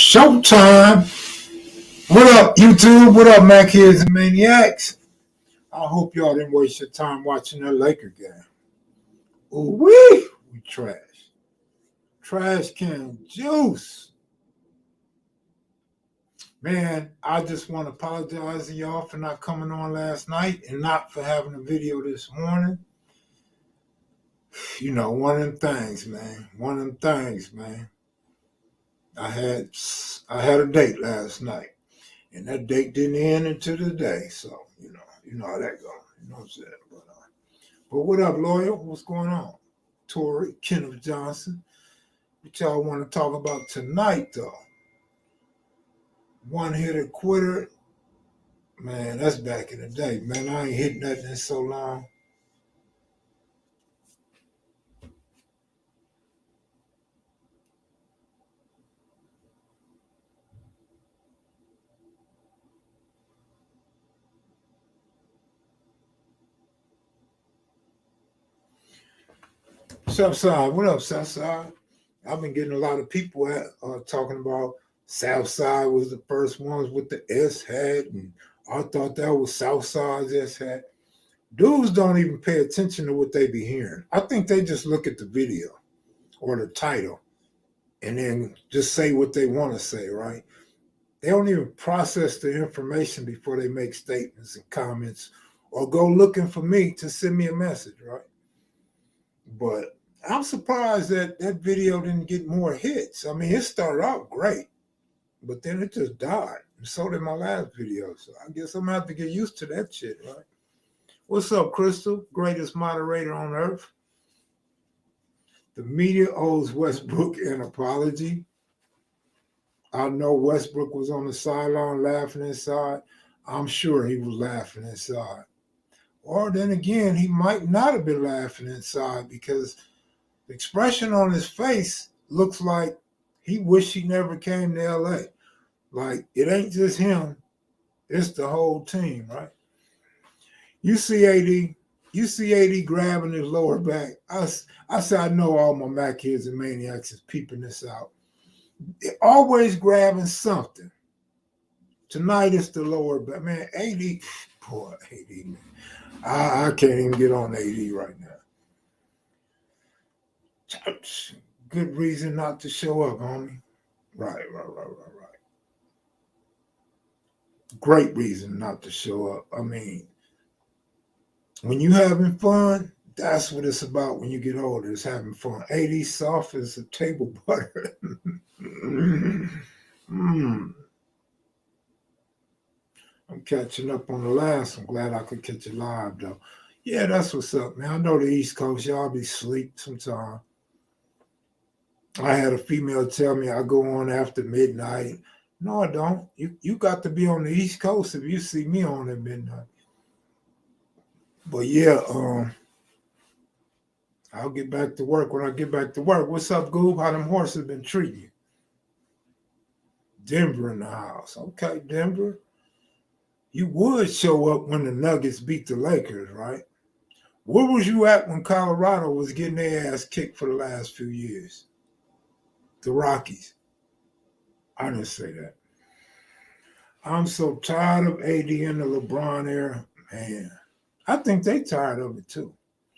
Showtime. What up, YouTube? What up, Mac Kids and Maniacs? I hope y'all didn't waste your time watching that Laker game. Ooh, we trash. Trash can juice. Man, I just want to apologize to y'all for not coming on last night and not for having a video this morning. You know, one of them things, man. I had a date last night. And that date didn't end until today. So, you know how that goes. You know what I'm saying? But what up, lawyer? What's going on? Tory, Kenneth Johnson. What y'all want to talk about tonight, though? One-hitter quitter. Man, that's back in the day. Man, I ain't hit nothing in so long. Southside, what up, Southside? I've been getting a lot of people talking about Southside was the first ones with the S hat, and I thought that was Southside's S hat. Dudes don't even pay attention to what they be hearing. I think they just look at the video or the title and then just say what they want to say, right? They don't even process the information before they make statements and comments or go looking for me to send me a message, right? But I'm surprised that that video didn't get more hits. I mean, it started out great, but then it just died. And so did my last video. So I guess I'm going to have to get used to that shit, right? What's up, Crystal? Greatest moderator on earth. The media owes Westbrook an apology. I know Westbrook was on the sideline laughing inside. I'm sure he was laughing inside. Or then again, he might not have been laughing inside because the expression on his face looks like he wished he never came to LA. Like, it ain't just him, it's the whole team, right? You see AD grabbing his lower back. I say I know all my Mac Kids and Maniacs is peeping this out. They're always grabbing something. Tonight it's the lower back. Man, AD, poor AD, man. I can't even get on AD right now. Good reason not to show up, homie. Right. Great reason not to show up. I mean, when you having fun, that's what it's about when you get older. It's having fun. AD soft as a table butter. I'm catching up on the last. I'm glad I could catch it live, though. Yeah, that's what's up, man. I know the East Coast, y'all be asleep sometime. I had a female tell me I go on after midnight. No, I don't. You got to be on the East Coast if you see me on at midnight. But yeah, I'll get back to work when I get back to work. What's up, Goob? How them horses been treating you? Denver in the house. Okay, Denver. You would show up when the Nuggets beat the Lakers, right? Where was you at when Colorado was getting their ass kicked for the last few years? The Rockies. I didn't say that. I'm so tired of AD in the LeBron era. Man, I think they tired of it too.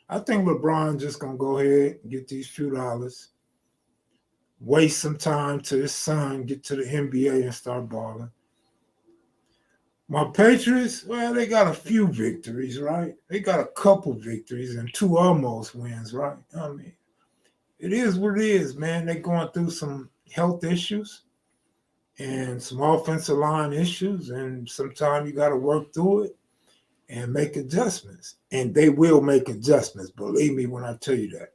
I think LeBron just going to go ahead and get these few dollars, waste some time till his son get to the NBA and start balling. My Patriots, well, they got a few victories, right? They got a couple victories and 2 almost wins, right? I mean, it is what it is, man. They're going through some health issues and some offensive line issues, and sometimes you got to work through it and make adjustments. And they will make adjustments, believe me when I tell you that.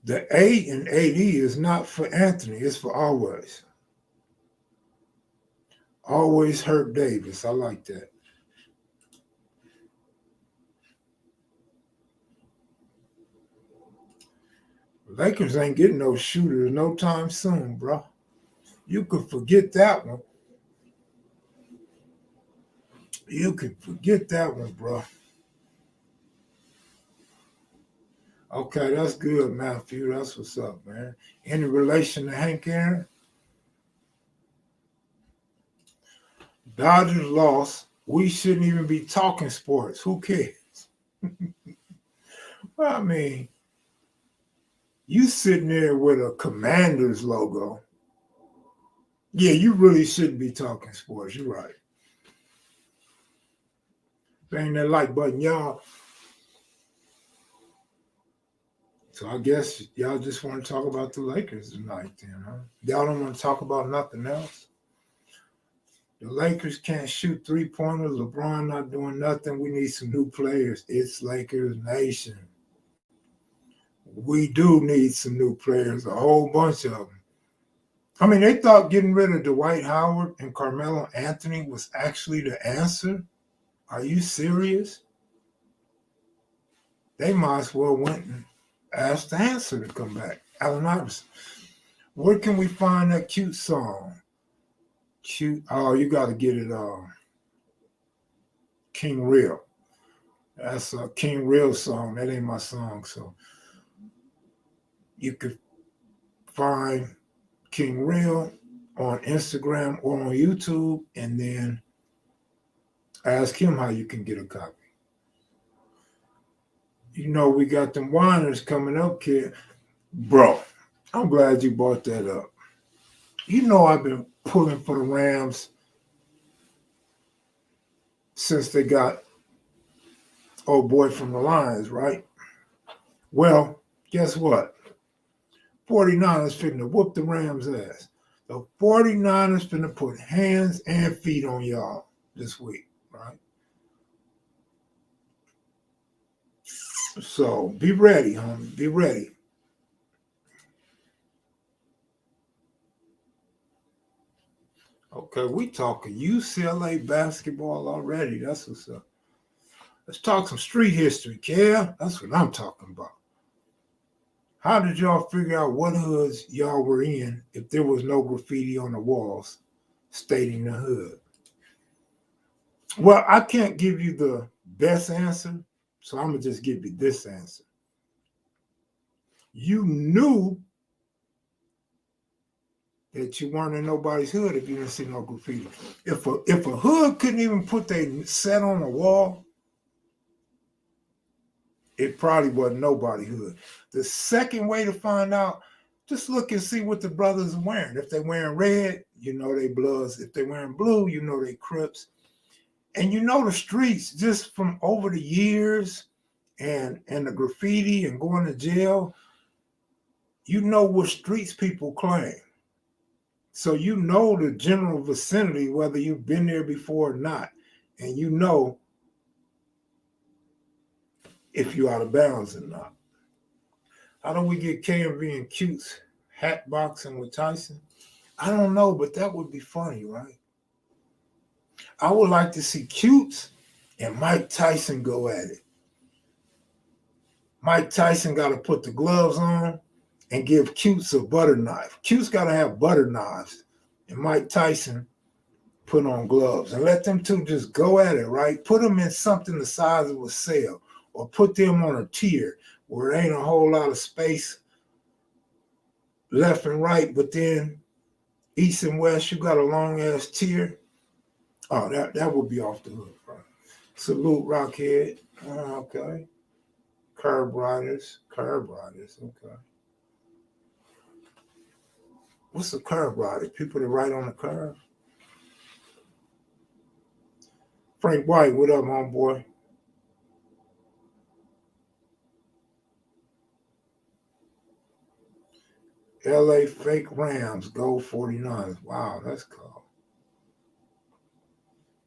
The A in AD is not for Anthony, it's for always. Always hurt Davis. I like that. Lakers ain't getting no shooters no time soon, bro. You could forget that one. You can forget that one, bro. Okay, that's good, Matthew. That's what's up, man. Any relation to Hank Aaron? Dodgers lost. We shouldn't even be talking sports. Who cares? Well, I mean, you sitting there with a Commanders logo. Yeah, you really shouldn't be talking sports. You're right. Bang that like button, y'all. So I guess y'all just want to talk about the Lakers tonight, then, huh? Y'all don't want to talk about nothing else. The Lakers can't shoot 3-pointers. LeBron not doing nothing. We need some new players. It's Lakers Nation. We do need some new players, a whole bunch of them. I mean, they thought getting rid of Dwight Howard and Carmelo Anthony was actually the answer. Are you serious? They might as well went and asked the answer to come back. Allen Iverson. Where can we find that cute song? Cute. Oh, you got to get it. King Real. That's a King Real song. That ain't my song. So you could find King Real on Instagram or on YouTube, and then ask him how you can get a copy. You know, we got them whiners coming up, kid. Bro, I'm glad you brought that up. You know, I've been pulling for the Rams since they got old boy from the Lions, right? Well, guess what? 49ers finna whoop the Rams' ass. The 49ers finna put hands and feet on y'all this week, right? So be ready, homie. Be ready. Okay, we talking UCLA basketball already. That's what's up. Let's talk some street history, Kev. That's what I'm talking about. How did y'all figure out what hoods y'all were in if there was no graffiti on the walls stating the hood? Well, I can't give you the best answer, so I'm going to just give you this answer. You knew that you weren't in nobody's hood if you didn't see no graffiti. If a hood couldn't even put their set on the wall, it probably wasn't nobody hood. The second way to find out, just look and see what the brothers are wearing. If they're wearing red, you know they Bloods. If they're wearing blue, you know they Crips. And you know the streets just from over the years and the graffiti and going to jail, you know what streets people claim. So you know the general vicinity, whether you've been there before or not. And you know if you're out of bounds or not. How do we get KMV and Cutes hat boxing with Tyson? I don't know, but that would be funny, right? I would like to see Cutes and Mike Tyson go at it. Mike Tyson got to put the gloves on and give Cutes a butter knife. Cutes got to have butter knives, and Mike Tyson put on gloves. And let them two just go at it, right? Put them in something the size of a cell, or put them on a tier where there ain't a whole lot of space left and right, but then east and west, you got a long ass tier. Oh, that would be off the hook, right? Salute Rockhead. Okay. Curb riders. Okay. What's a curb rider? People that ride on the curb. Frank White, what up, homeboy? LA fake Rams, go 49ers. Wow, that's cool.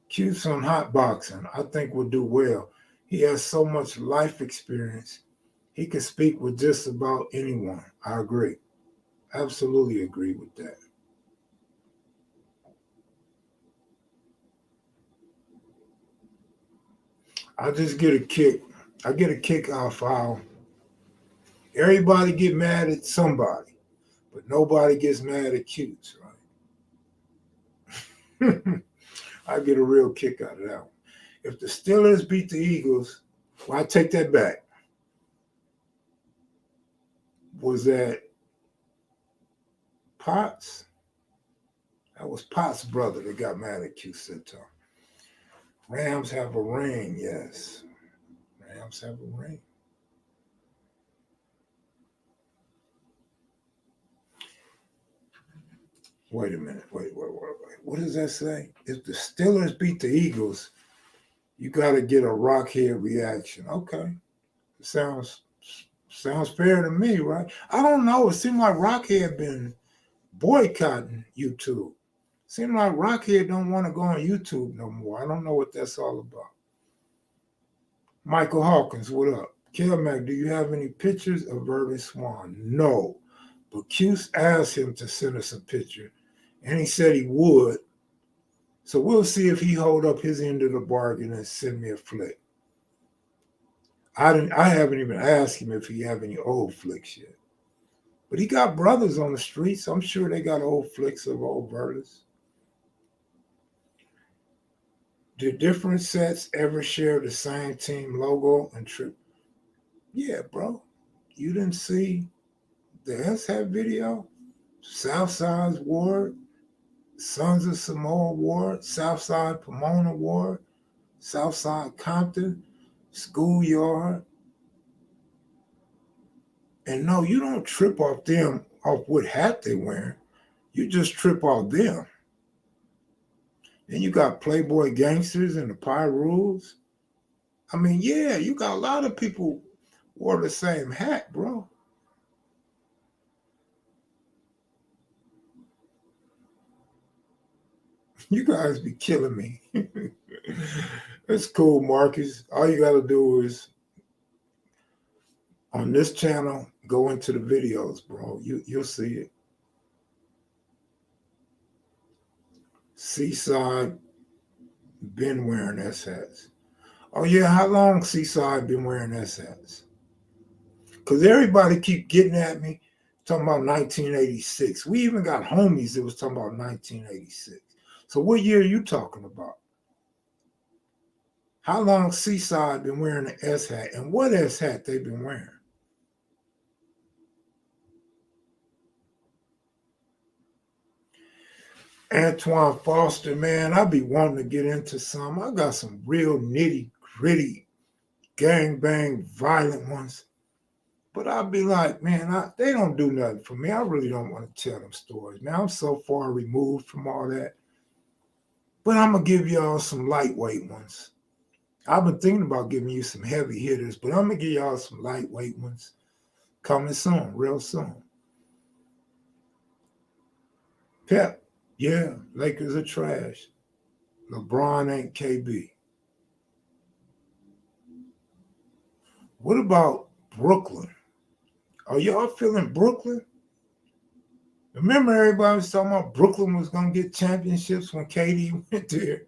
Cutes on hot boxing, I think will do well. He has so much life experience. He can speak with just about anyone. I agree. Absolutely agree with that. I just get a kick. I get a kick out of how everybody get mad at somebody, but nobody gets mad at Cutes, right? I get a real kick out of that one. If the Steelers beat the Eagles, well, I take that back. Was that Potts? That was Potts' brother that got mad at Q-Cito. Rams have a ring, yes. Rams have a ring. Wait a minute. Wait. What does that say? If the Steelers beat the Eagles, you got to get a Rockhead reaction. Okay. Sounds fair to me, right? I don't know. It seemed like Rockhead been boycotting YouTube. Seems like Rockhead don't want to go on YouTube no more. I don't know what that's all about. Michael Hawkins, what up? Kelmac, do you have any pictures of Irving Swan? No. But Cuse asked him to send us a picture, and he said he would. So we'll see if he hold up his end of the bargain and send me a flick. I haven't even asked him if he have any old flicks yet. But he got brothers on the streets. I'm sure they got old flicks of old brothers. Did different sets ever share the same team logo and trip? Yeah, bro. You didn't see the S-Hat video? Southside's Ward, Sons of Samoa Ward, Southside Pomona Ward, Southside Compton, Schoolyard. And no, you don't trip off them off what hat they wearing. You just trip off them. Then you got Playboy Gangsters and the Pyrules. I mean, yeah, you got a lot of people wore the same hat, bro. You guys be killing me. That's cool, Marcus. All you got to do is, on this channel, go into the videos, bro. You'll see it. Seaside been wearing S-hats. Oh, yeah, how long Seaside been wearing S-hats? Because everybody keep getting at me, talking about 1986. We even got homies that was talking about 1986. So what year are you talking about? How long Seaside been wearing an S-hat? And what S-hat they been wearing? Antoine Foster, man, I be wanting to get into some. I got some real nitty-gritty, gang-bang, violent ones. But I'll be like, man, they don't do nothing for me. I really don't want to tell them stories. Man, I'm so far removed from all that. But I'm going to give y'all some lightweight ones. I've been thinking about giving you some heavy hitters, but I'm going to give y'all some lightweight ones coming soon, real soon. Pep, yeah, Lakers are trash. LeBron ain't KB. What about Brooklyn? Are y'all feeling Brooklyn? Remember everybody was talking about Brooklyn was going to get championships when KD went there.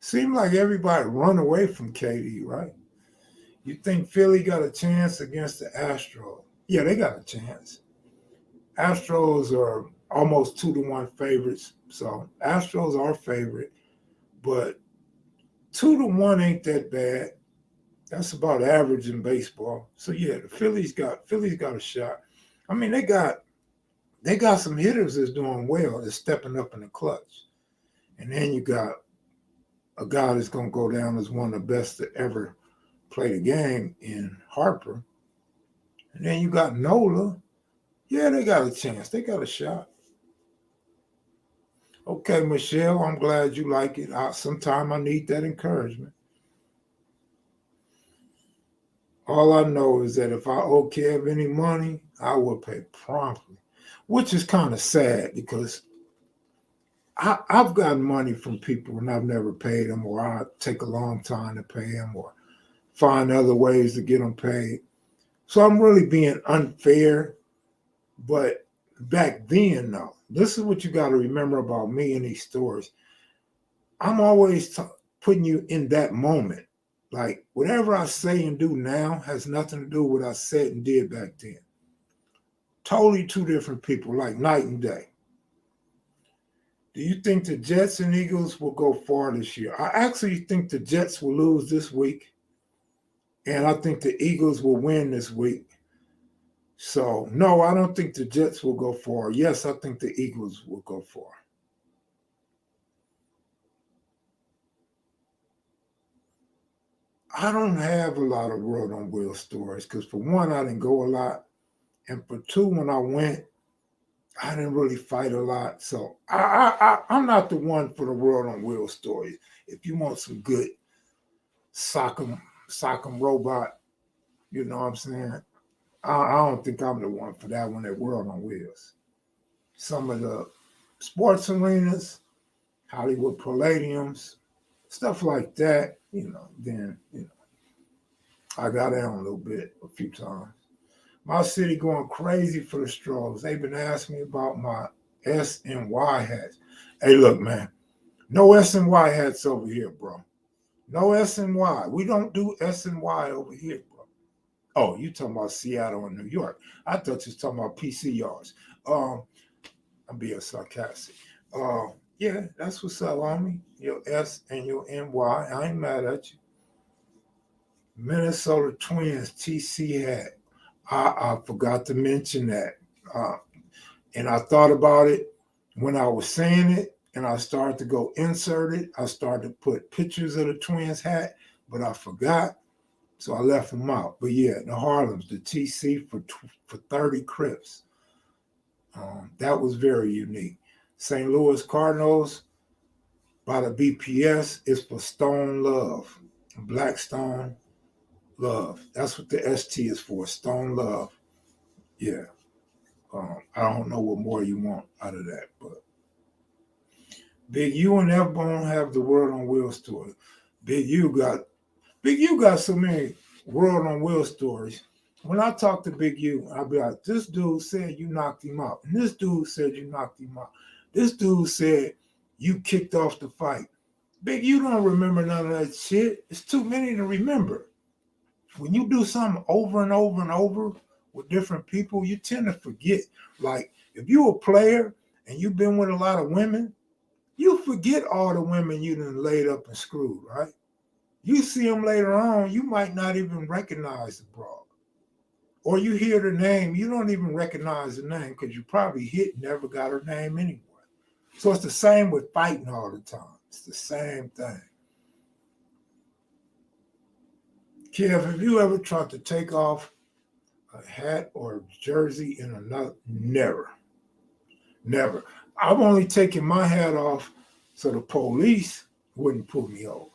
Seemed like everybody run away from KD, right? You think Philly got a chance against the Astros? Yeah, they got a chance. Astros are almost 2-1 favorites. So Astros are favorite, but 2-1 ain't that bad. That's about average in baseball. So yeah, the Phillies got a shot. I mean, they got some hitters that's doing well, that's stepping up in the clutch. And then you got a guy that's gonna go down as one of the best to ever play the game in Harper. And then you got Nola. Yeah, they got a chance. They got a shot. Okay, Michelle, I'm glad you like it. Sometime I need that encouragement. All I know is that if I owe Kev any money, I will pay promptly, which is kind of sad because I've gotten money from people and I've never paid them, or I take a long time to pay them, or find other ways to get them paid. So I'm really being unfair. But back then, though, this is what you got to remember about me in these stories. I'm always putting you in that moment. Like, whatever I say and do now has nothing to do with what I said and did back then. Totally two different people, like night and day. Do you think the Jets and Eagles will go far this year? I actually think the Jets will lose this week, and I think the Eagles will win this week. So no, I don't think the Jets will go far. Yes, I think the Eagles will go far. I don't have a lot of World on Wheels stories because for one, I didn't go a lot, and for two, when I went, I didn't really fight a lot. So I'm not the one for the World on Wheels stories. If you want some good sock'em robot, you know what I'm saying? I don't think I'm the one for that one at World on Wheels. Some of the sports arenas, Hollywood Palladiums, stuff like that, then I got down a little bit a few times. My city going crazy for the straws. They've been asking me about my S and Y hats. Hey, look, man, no S and Y hats over here, bro. No S and Y. We don't do S and Y over here, bro. Oh, you talking about Seattle and New York. I thought you was talking about PCRs. I'm being sarcastic. Yeah, that's what's up, homie. Your S and your NY. I ain't mad at you. Minnesota Twins TC hat. I forgot to mention that. And I thought about it when I was saying it, and I started to go insert it. I started to put pictures of the Twins hat, but I forgot. So I left them out. But yeah, the Harlems, the TC for 30 Crips. That was very unique. St. Louis Cardinals by the BPS is for Stone Love. Blackstone Love. That's what the ST is for, Stone Love. Yeah. I don't know what more you want out of that, but Big U and F Bone have the World on Wheels story. Big U got so many World on Wheels stories. When I talk to Big U, I'll be like, this dude said you knocked him out. And this dude said you knocked him out. This dude said you kicked off the fight. Big U don't remember none of that shit. It's too many to remember. When you do something over and over and over with different people, you tend to forget. Like if you're a player and you've been with a lot of women, you forget all the women you done laid up and screwed, right? You see them later on, you might not even recognize the broad. Or you hear the name, you don't even recognize the name because you probably never got her name anyway. So it's the same with fighting all the time. It's the same thing. Kev, have you ever tried to take off a hat or a jersey in another? Never. Never. I've only taken my hat off so the police wouldn't pull me over.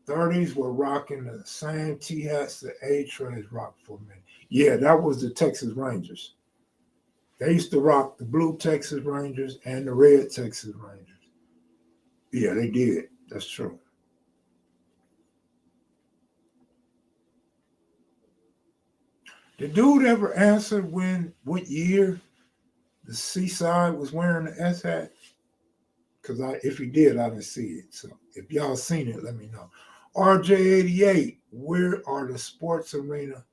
30s were rocking the same T hats that A-Trays rocked for me. Yeah, that was the Texas Rangers. They used to rock the blue Texas Rangers and the red Texas Rangers. Yeah, they did. That's true. Did dude ever answer what year the Seaside was wearing the S hat? Because if he did, I didn't see it. So if y'all seen it, let me know. RJ88, where are the sports arena?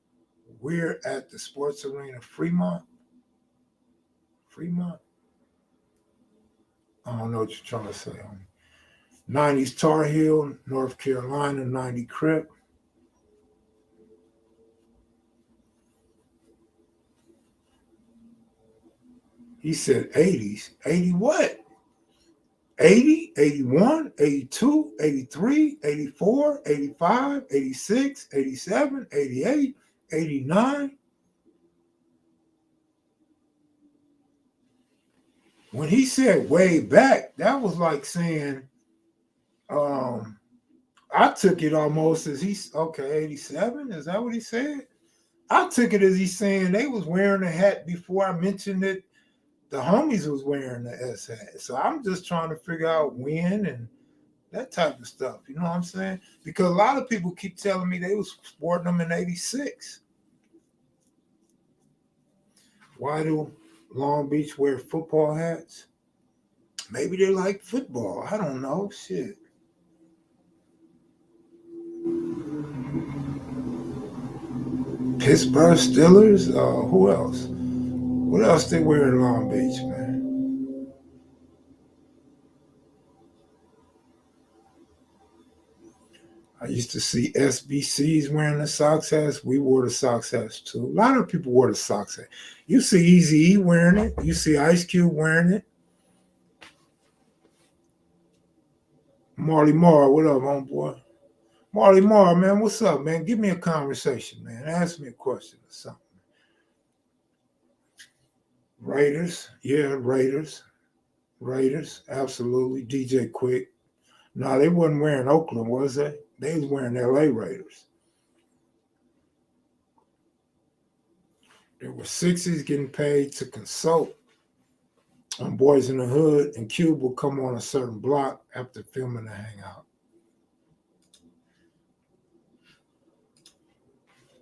We're at the sports arena, Fremont. Fremont? I don't know what you're trying to say. 90s Tar Heel, North Carolina, 90 Crip. He said 80s. 80 what? 80, 81, 82, 83, 84, 85, 86, 87, 88, 89. When he said way back, that was like saying, I took it almost as he's okay, 87. Is that what he said? I took it as he's saying they was wearing a hat before I mentioned that the homies was wearing the S hat. So I'm just trying to figure out when and that type of stuff. You know what I'm saying? Because a lot of people keep telling me they was sporting them in 86. Why do Long Beach wear football hats? Maybe they like football. I don't know. Shit. Pittsburgh Steelers? Who else? What else they wear in Long Beach, man? I used to see SBCs wearing the socks hats. We wore the socks hats too. A lot of people wore the socks hat. You see Eazy-E wearing it. You see Ice Cube wearing it. Marley Marr, what up, homeboy? Marley Marr, man, what's up, man? Give me a conversation, man. Ask me a question or something. Raiders, yeah, Raiders. Raiders, absolutely. DJ Quick. No, they wasn't wearing Oakland, was they? They was wearing LA Raiders. There were Sixties getting paid to consult on Boys in the Hood, and Cube will come on a certain block after filming the hangout.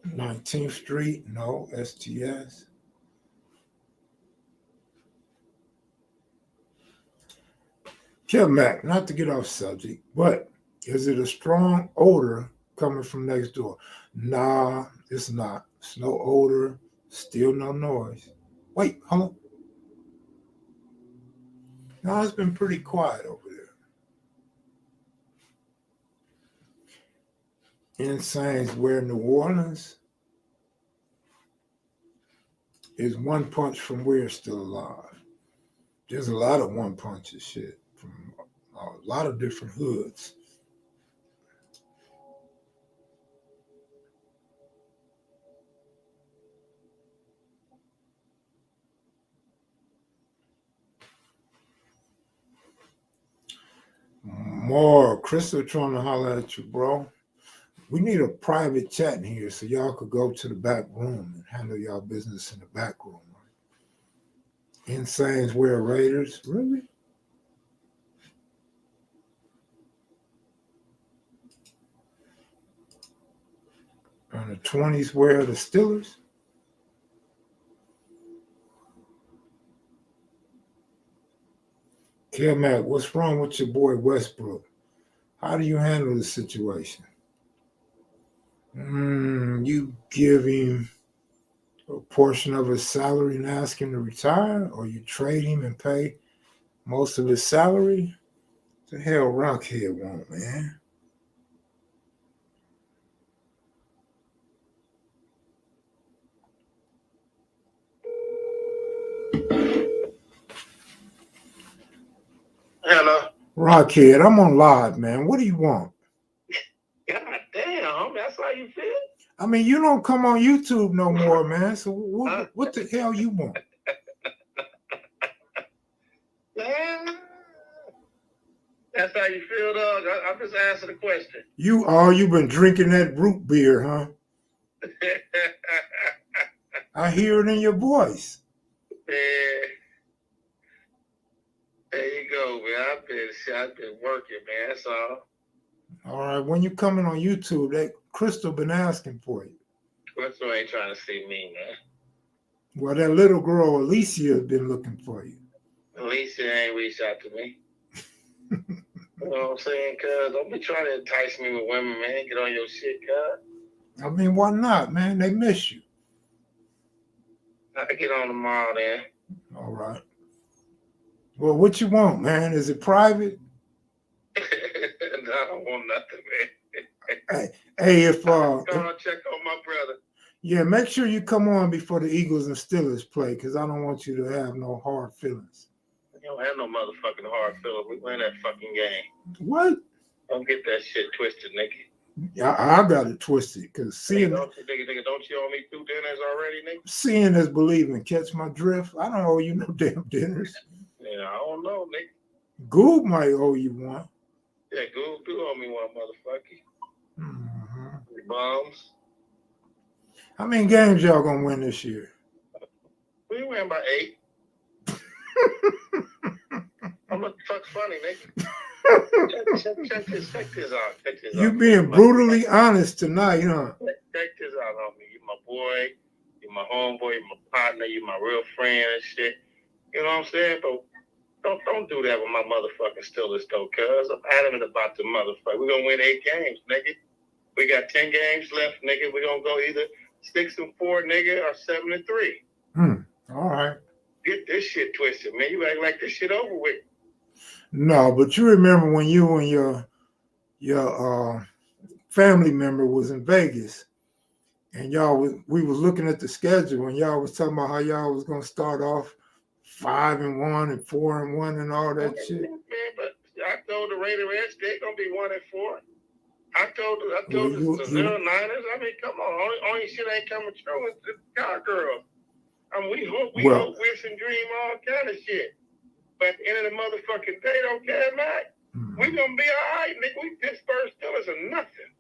19th Street, no, STS. Mac, not to get off subject, but is it a strong odor coming from next door? Nah, it's not. It's no odor, still no noise. Wait, hold on. No, it's been pretty quiet over there. Insane's where New Orleans is one punch from where it's still alive. There's a lot of one punches shit from a lot of different hoods. More Crystal trying to holler at you, bro. We need a private chat in here so y'all could go to the back room and handle y'all business in the back room. Insane's wear Raiders, really? And the 20s wear the Steelers? Mac, what's wrong with your boy Westbrook? How do you handle the situation? You give him a portion of his salary and ask him to retire, or you trade him and pay most of his salary? What the hell Rockhead want, man? Hello. Rockhead, I'm on live, man. What do you want? God damn, that's how you feel? I mean, you don't come on YouTube no more, man. So what the hell you want? That's how you feel, dog? I'm just asking a question. You've been drinking that root beer, huh? I hear it in your voice. Yeah. There you go, man. I've been working, man. That's all. All right. When you coming on YouTube, that Crystal been asking for you. Crystal ain't trying to see me, man. Well, that little girl Alicia has been looking for you. Alicia ain't reached out to me. You know what I'm saying? Cuz don't be trying to entice me with women, man. Get on your shit, cuz. I mean, why not, man? They miss you. I get on tomorrow, then. All right. Well, what you want, man? Is it private? No, I don't want nothing, man. Hey, if go check on my brother. Yeah, make sure you come on before the Eagles and Steelers play, because I don't want you to have no hard feelings. You don't have no motherfucking hard feelings. We win that fucking game. What? Don't get that shit twisted, nigga. I got it twisted, because seeing... Don't you owe me 2 dinners already, nigga? Seeing is believing. Catch my drift? I don't owe you no damn dinners. Yeah, I don't know, nigga. Goob might owe you one. Yeah, Goob do owe me one, motherfucker. Mm-hmm. The bombs. How many games y'all gonna win this year? We win by 8. I'm what the fuck's funny, nigga. check this out. You being brutally honest tonight, huh? Check this out, homie. You my boy, you my homeboy, you my partner, you my real friend and shit. You know what I'm saying? But don't do that with my motherfucking Steelers, though, cuz I'm adamant about the motherfucker. We're gonna win 8 games, nigga. We got 10 games left, nigga. We're gonna go either 6-4, nigga, or 7-3. All right. Get this shit twisted, man. You act like this shit over with. No, but you remember when you and your family member was in Vegas, and we was looking at the schedule, and y'all was talking about how y'all was gonna start off 5-1 and 4-1 and all that shit. Man, but I told the Raiders they're gonna be 1-4. I told Well, the 09ers. I mean, come on, only shit ain't coming true is the Cowgirls. I mean, we hope, wish and dream all kind of shit. But at the end of the motherfucking day, don't care, Mac. We gonna be all right, nigga. We Pittsburgh Steelers are nothing.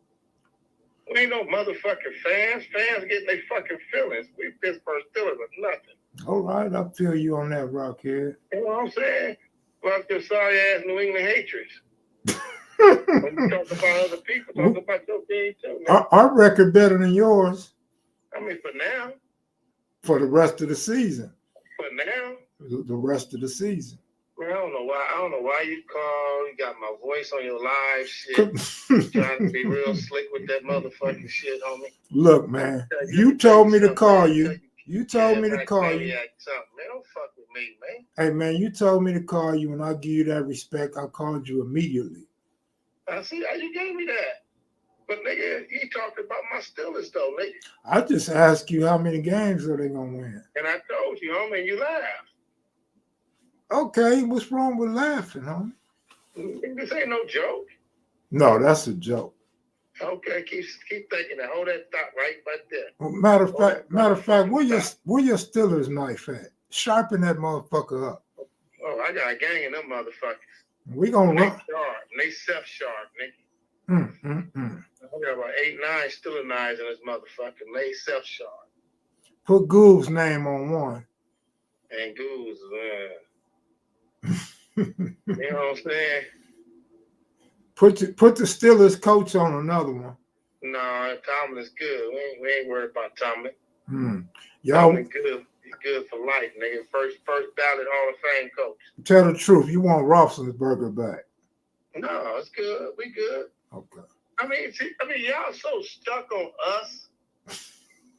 We ain't no motherfucking fans. Fans getting their fucking feelings. We Pittsburgh Steelers are nothing. All right, I feel you on that, Rockhead. You know what I'm saying? Fuck your sorry ass New England hatreds. When you talk about other people, talk about your team too, man. Our record better than yours. I mean, for now. For the rest of the season. For now. The rest of the season. Man, I don't know why you call. You got my voice on your live shit. Trying to be real slick with that motherfucking shit, homie. Look, man, you told me to call you. You told me to call you. Man, don't fuck with me, man. Hey, man, you told me to call you, and I give you that respect. I called you immediately. I see how you gave me that. But, nigga, you talked about my Steelers, though, nigga. I just asked you how many games are they going to win. And I told you, homie, and you laughed. Okay, what's wrong with laughing, homie? This ain't no joke. No, that's a joke. Okay, keep thinking that. Hold that thought right there. Well, matter of fact, where your Steelers knife at? Sharpen that motherfucker up. Oh, I got a gang of them motherfuckers. We gonna run. They self-sharp, nigga. I got about 8-9 Steeler knives in this motherfucker. They self-sharp. Put Goog's name on one. And Goog's, you know what I'm saying? Put the Steelers coach on another one. No, Tomlin is good. We ain't worried about Tomlin. Y'all Tomlin good. He's good for life, nigga. First ballot Hall of Fame coach. Tell the truth. You want Roethlisberger back? No, it's good. We good. Okay. I mean, y'all so stuck on us.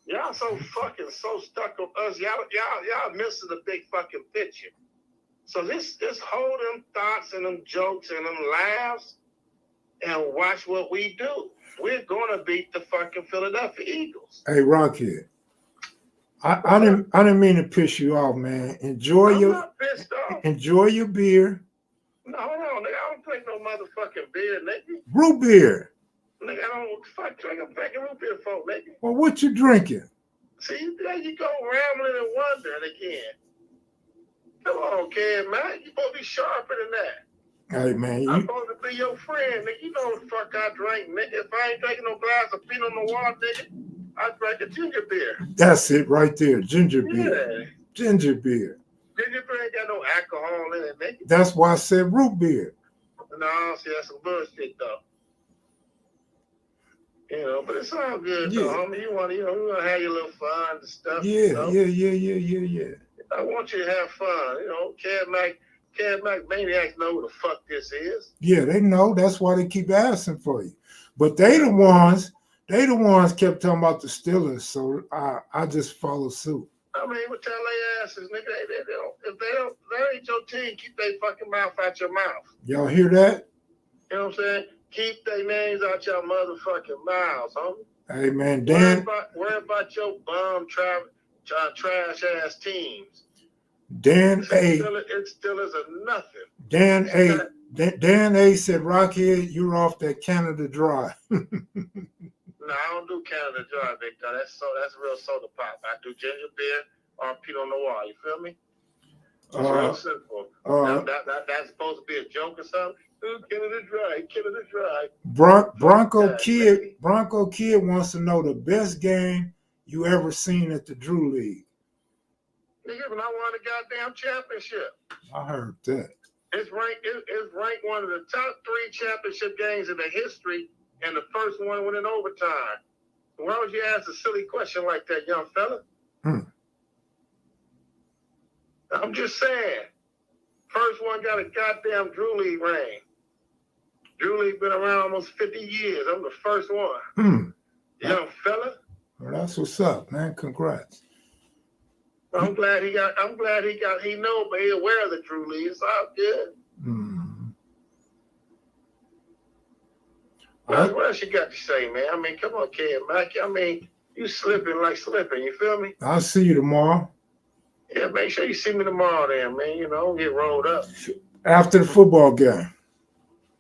Y'all so stuck on us. Y'all missing the big fucking picture. So just hold them thoughts and them jokes and them laughs and watch what we do. We're gonna beat the fucking Philadelphia Eagles. Hey, Rockhead. I didn't mean to piss you off, man. Enjoy I'm not pissed off. Enjoy your beer. No, hold on, nigga. I don't drink no motherfucking beer, nigga. Root beer. Nigga, I don't fuck drink a fucking root beer for, nigga. Well, what you drinking? See, there you go rambling and wondering again. Come on, kid, man. You supposed to be sharper than that. Hey, man. I'm supposed to be your friend, nigga. You know what the fuck I drink, nigga. If I ain't drinking no glass of Pinot Noir, nigga, I drink a ginger beer. That's it right there. Ginger beer. Yeah. Ginger beer. Ginger beer ain't got no alcohol in it, nigga. That's why I said root beer. No, see, that's some bullshit, though. You know, but it's all good, though, homie. You want to have your little fun and stuff. Yeah, you know? yeah. I want you to have fun. You know, Kev Mac Maniacs know who the fuck this is. Yeah, they know. That's why they keep asking for you. But they the ones kept talking about the Steelers, so I just follow suit. I mean, what tell their asses, nigga, if they ain't your team, keep their fucking mouth out your mouth. Y'all hear that? You know what I'm saying? Keep their names out your motherfucking mouths, homie. Hey, man, Dan. Worry about your bum trash ass teams. Dan A. It still is a nothing. Dan A said, Rockhead, you're off that Canada Dry. No, I don't do Canada Dry, big guy. That's real soda pop. I do ginger beer or Pinot Noir. You feel me? It's real simple. That's supposed to be a joke or something. Canada Dry. Bronco Kid wants to know the best game you ever seen at the Drew League. Nigga, when I won the goddamn championship. I heard that. It's ranked one of the top 3 championship games in the history, and the first one went in overtime. Why would you ask a silly question like that, young fella? I'm just saying. First one got a goddamn Drew League ring. Drew League been around almost 50 years. I'm the first one. Young fella. Well, that's what's up, man. Congrats. I'm glad he know, but he aware of the Drew League. It's all good. What else you got to say, man? I mean, come on, Kev Mac. I mean, you slipping like slipping. You feel me? I'll see you tomorrow. Yeah, make sure you see me tomorrow, then, man. You know, don't get rolled up. After the football game.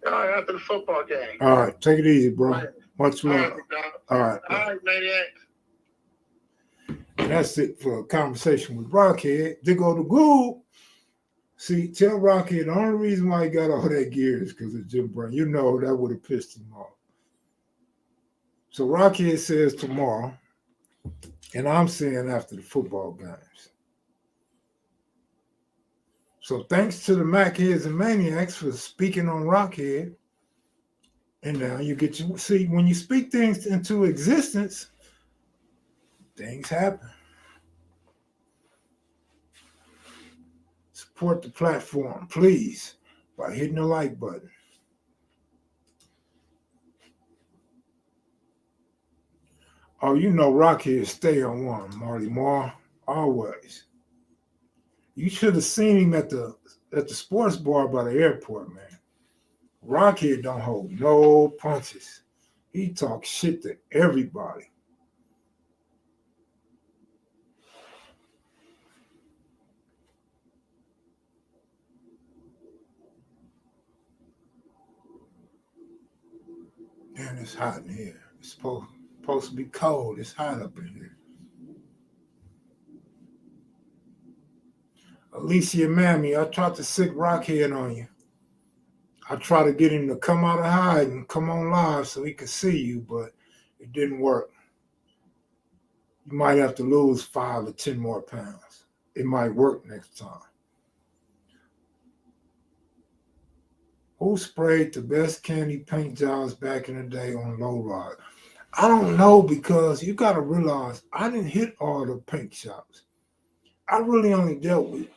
All right, after the football game. All right, take it easy, bro. Right. Much love. All right. All right, maniac. And that's it for a conversation with Rockhead. They go to Google. See, tell Rockhead the only reason why he got all that gear is because of Jim Brown. You know that would have pissed him off. So Rockhead says tomorrow, and I'm saying after the football games. So thanks to the Macheads and Maniacs for speaking on Rockhead. And now you get to see when you speak things into existence, things happen. Support the platform, please, by hitting the like button. Oh, you know Rockhead stay on one, Marty Moore, always. You should have seen him at the sports bar by the airport, man. Rockhead don't hold no punches. He talks shit to everybody. Man, it's hot in here. It's supposed to be cold. It's hot up in here. Alicia Mammy, I tried to sick Rockhead on you. I tried to get him to come out of hiding and come on live so he could see you, but it didn't work. You might have to lose 5 or 10 more pounds. It might work next time. Who sprayed the best candy paint jobs back in the day on Low Rod? I don't know, because you got to realize I didn't hit all the paint shops. I really only dealt with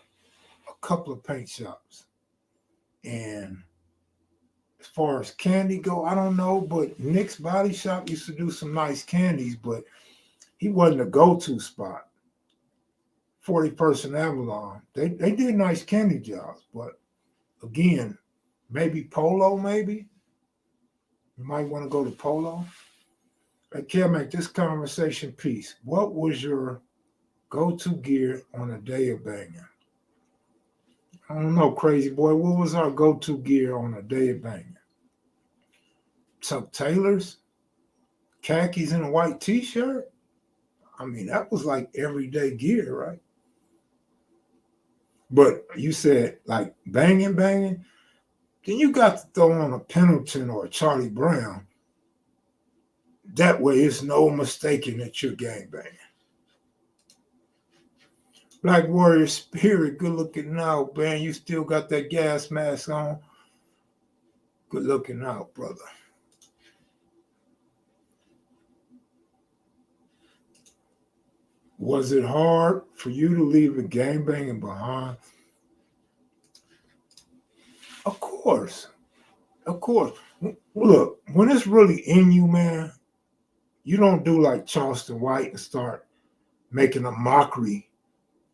a couple of paint shops. And as far as candy go, I don't know, but Nick's Body Shop used to do some nice candies, but he wasn't a go-to spot. 41st and Avalon, they did nice candy jobs, but again, maybe Polo, maybe? You might want to go to Polo. Hey, Kev, this conversation piece. What was your go-to gear on a day of banging? I don't know, crazy boy. What was our go-to gear on a day of banging? Chuck Taylors? Khakis and a white t-shirt? I mean, that was like everyday gear, right? But you said like banging, then you got to throw on a Pendleton or a Charlie Brown. That way it's no mistaking that you're gangbanging. Black Warrior Spirit, good looking out, man. You still got that gas mask on. Good looking out, brother. Was it hard for you to leave the gangbanging behind? Of course. Look, when it's really in you, man, you don't do like Charleston White and start making a mockery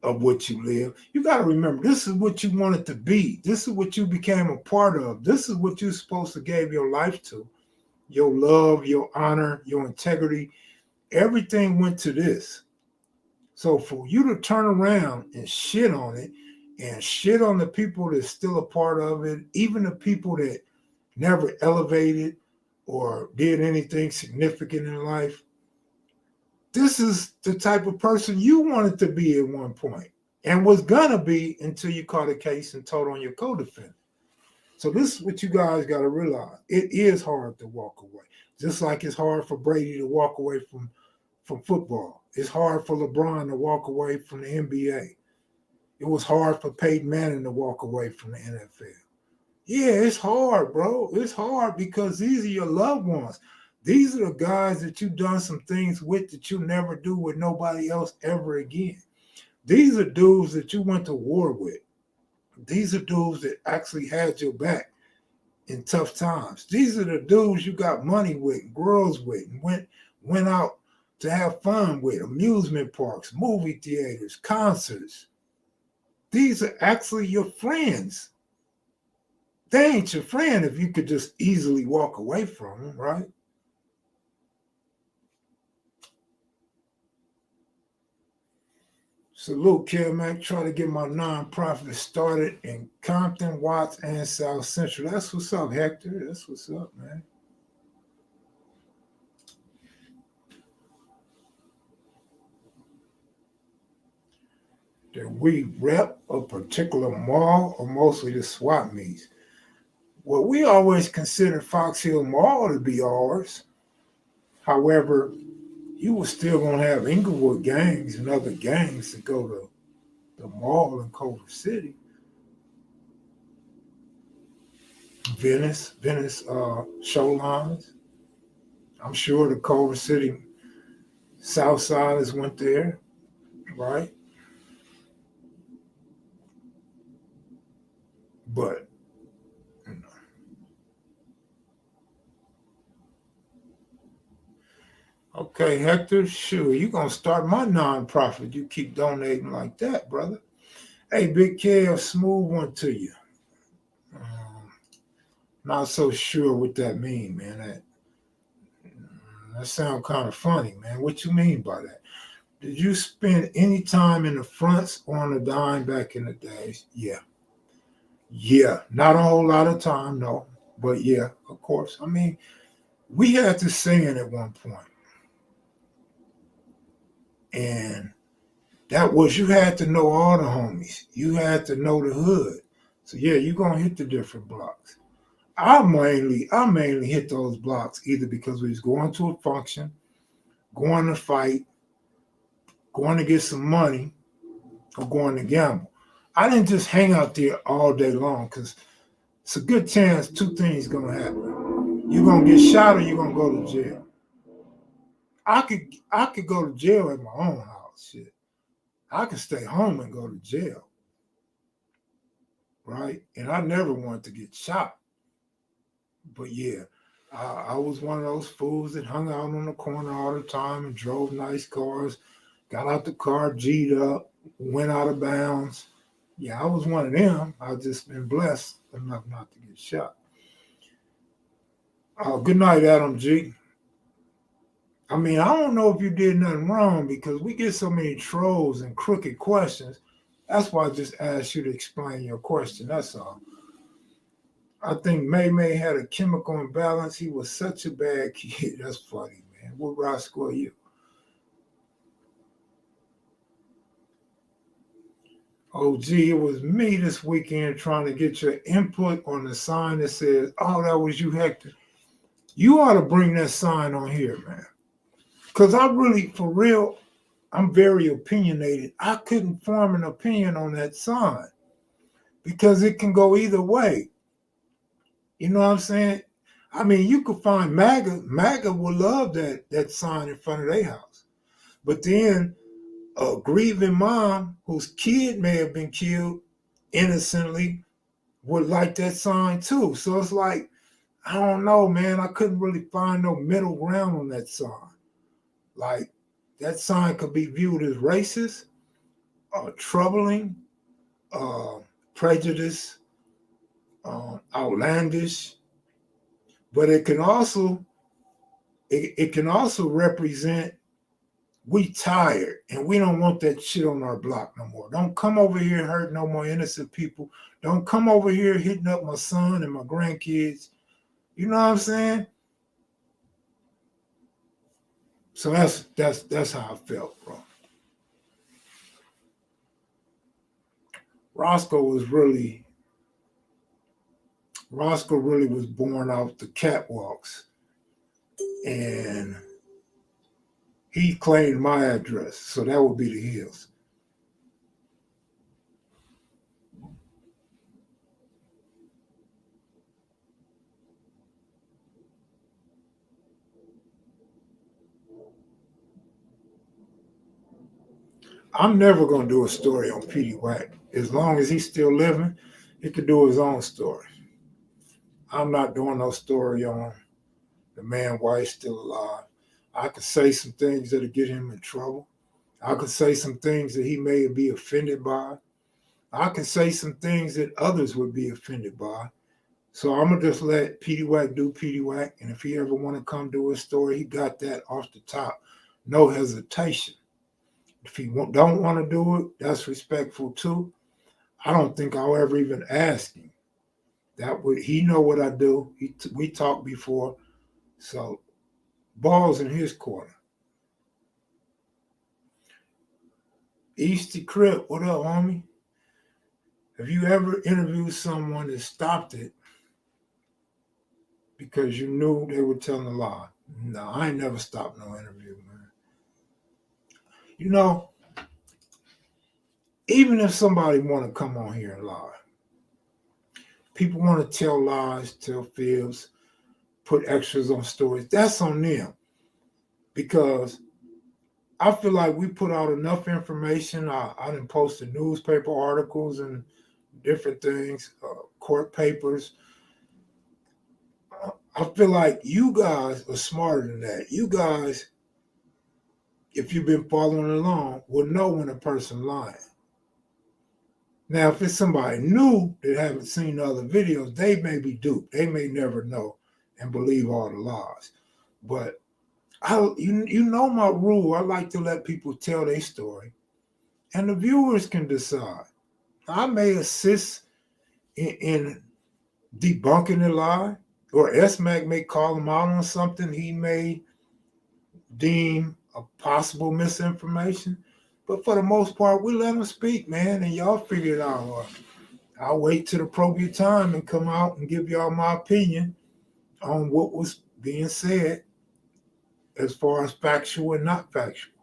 of what you live. You got to remember, this is what you wanted to be. This is what you became a part of. This is what you're supposed to give your life to. Your love, your honor, your integrity, everything went to this. So for you to turn around and shit on it and shit on the people that's still a part of it, even the people that never elevated or did anything significant in life, this is the type of person you wanted to be at one point and was gonna be until you caught a case and told on your co-defendant. So this is what you guys got to realize. It is hard to walk away. Just like it's hard for Brady to walk away from football. It's hard for LeBron to walk away from the NBA. It was hard for Peyton Manning to walk away from the NFL. Yeah, it's hard, bro. It's hard because these are your loved ones. These are the guys that you've done some things with that you never do with nobody else ever again. These are dudes that you went to war with. These are dudes that actually had your back in tough times. These are the dudes you got money with, girls with, and went out to have fun with, amusement parks, movie theaters, concerts. These are actually your friends. they ain't your friend if you could just easily walk away from them, right? Salute, Kev Mac. Try to get my nonprofit started in Compton, Watts, and South Central. That's what's up, Hector. That's what's up, man. That we rep a particular mall or mostly the swap meets? Well, we always considered Fox Hill Mall to be ours. However, you were still going to have Inglewood gangs and other gangs to go to the mall in Culver City. Venice show lines. I'm sure the Culver City South Siders went there, right? But, you know. Okay, Hector, sure, you're going to start my nonprofit. You keep donating like that, brother. Hey, Big Kev, smooth one to you. Not so sure what that mean, man. That sounds kind of funny, man. What you mean by that? Did you spend any time in the fronts on a dime back in the days? Yeah. Yeah. Not a whole lot of time, no. But yeah, of course. I mean, we had this saying at one point, and that was you had to know all the homies. You had to know the hood. So yeah, you're gonna hit the different blocks. I mainly hit those blocks either because we was going to a function, going to fight, going to get some money, or going to gamble. I didn't just hang out there all day long because it's a good chance two things gonna happen. You're gonna get shot or you're gonna go to jail. I could go to jail at my own house. Shit. I could stay home and go to jail. Right? And I never wanted to get shot. But yeah, I was one of those fools that hung out on the corner all the time and drove nice cars, got out the car, G'd up, went out of bounds. Yeah, I was one of them. I've just been blessed enough not to get shot. Good night, Adam G. I mean, I don't know if you did nothing wrong because we get so many trolls and crooked questions. That's why I just asked you to explain your question. That's all. I think May had a chemical imbalance. He was such a bad kid. That's funny, man. What Roscoe are you? Oh, gee, it was me this weekend trying to get your input on the sign that says, oh, that was you, Hector. You ought to bring that sign on here, man. Because I really, for real, I'm very opinionated. I couldn't form an opinion on that sign because it can go either way. You know what I'm saying? I mean, you could find MAGA. MAGA will love that sign in front of their house. But then a grieving mom whose kid may have been killed innocently would like that sign too. So it's like, I don't know, man. I couldn't really find no middle ground on that sign. Like, that sign could be viewed as racist, troubling, prejudice, outlandish, but it can also represent we tired and we don't want that shit on our block no more. Don't come over here hurting no more innocent people. Don't come over here hitting up my son and my grandkids. You know what I'm saying? So that's how I felt, bro. Roscoe really was born off the catwalks, and he claimed my address, so that would be the hills. I'm never gonna do a story on Petey Wack. As long as he's still living, he could do his own story. I'm not doing no story on the man while he's still alive. I could say some things that'll get him in trouble. I could say some things that he may be offended by. I could say some things that others would be offended by. So I'm gonna just let Petey Wack do Petey Wack, and if he ever want to come do his story, he got that off the top, no hesitation. If he don't want to do it, that's respectful too. I don't think I'll ever even ask him. That would he know what I do? We talked before, so balls in his corner. Easty Crip, what up, homie? Have you ever interviewed someone that stopped it because you knew they were telling a lie? No, I ain't never stopped no interview, man. You know, even if somebody want to come on here and lie, people want to tell lies, tell fibs, put extras on stories. That's on them because I feel like we put out enough information. I done posted newspaper articles and different things, court papers. I feel like you guys are smarter than that. You guys, if you've been following along, will know when a person lying. Now, if it's somebody new that haven't seen the other videos, they may be duped. They may never know and believe all the lies. But you know my rule. I like to let people tell their story, and the viewers can decide. I may assist in debunking the lie, or S-Mac may call him out on something he may deem a possible misinformation. But for the most part, we let them speak, man, and y'all figure it out. Or I'll wait till the appropriate time and come out and give y'all my opinion on what was being said as far as factual and not factual.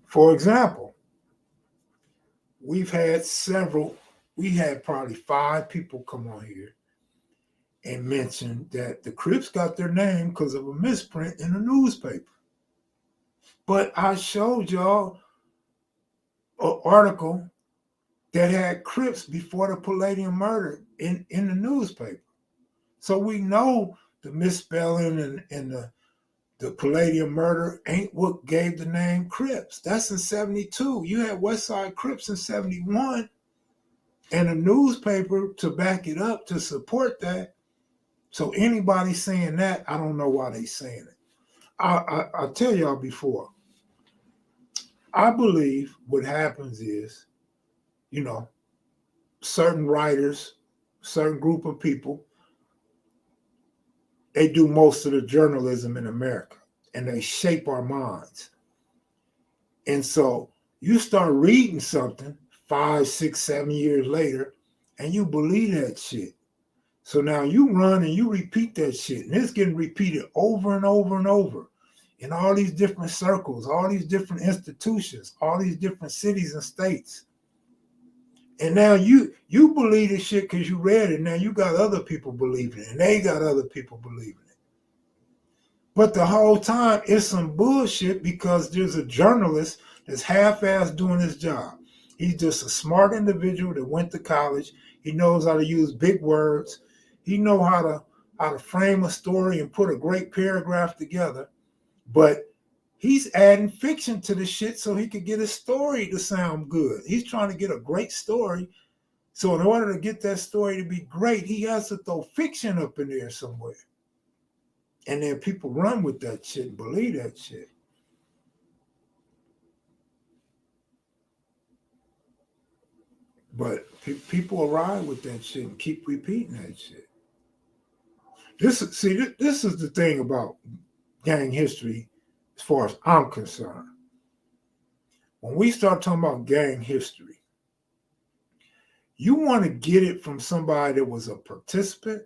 For example, we had probably 5 people come on here and mention that the Crips got their name because of a misprint in a newspaper. But I showed y'all an article that had Crips before the Palladium murder in the newspaper. So we know the misspelling and the Palladium murder ain't what gave the name Crips. That's in 72. You had Westside Crips in 71 and a newspaper to back it up to support that. So anybody saying that, I don't know why they saying it. I tell y'all before, I believe what happens is, certain writers, certain group of people, they do most of the journalism in America and they shape our minds. And so you start reading something 5, 6, 7 years later and you believe that shit. So now you run and you repeat that shit, and it's getting repeated over and over and over in all these different circles, all these different institutions, all these different cities and states. And now you believe this shit because you read it. Now you got other people believing it, and they got other people believing it. But the whole time it's some bullshit because there's a journalist that's half-assed doing his job. He's just a smart individual that went to college. He knows how to use big words. He knows how to frame a story and put a great paragraph together. But he's adding fiction to the shit so he could get his story to sound good. He's trying to get a great story. So in order to get that story to be great, he has to throw fiction up in there somewhere. And then people run with that shit and believe that shit. But people arrive with that shit and keep repeating that shit. This is the thing about gang history as far as I'm concerned. When we start talking about gang history, you want to get it from somebody that was a participant,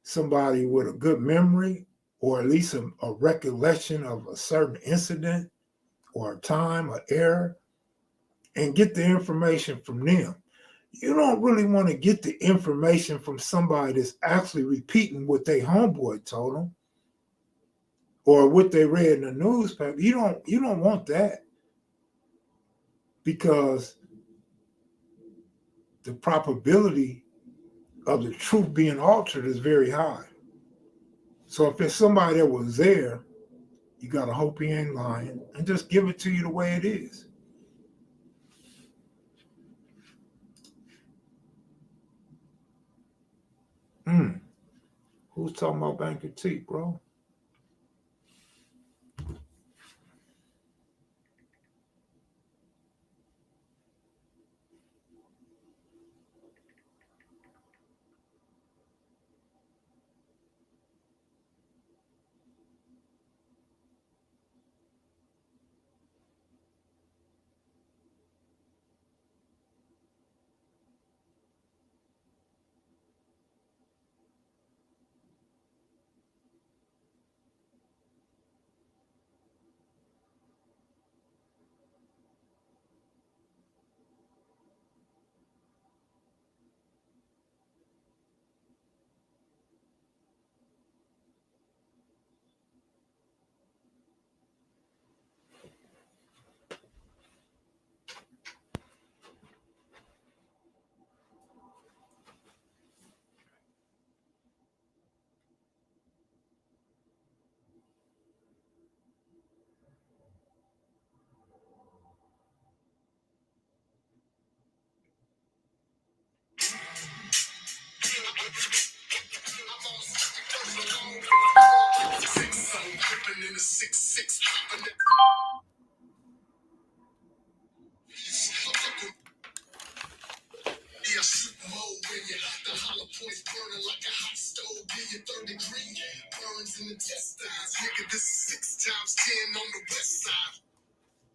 somebody with a good memory, or at least a recollection of a certain incident or a time or era, and get the information from them. You don't really want to get the information from somebody that's actually repeating what they homeboy told them or what they read in the newspaper. You don't want that, because the probability of the truth being altered is very high. So if there's somebody that was there, you got to hope he ain't lying and just give it to you the way it is. Who's talking about Banker T, bro?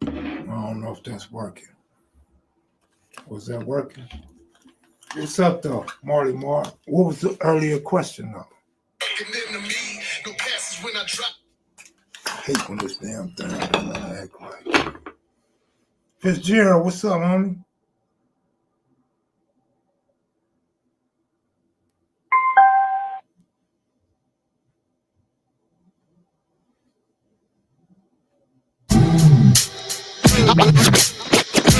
I don't know if that's working. Was that working? What's up, though, Marty Mark? What was the earlier question, though? I hate when this damn thing doesn't act right. Fitzgerald, what's up, homie?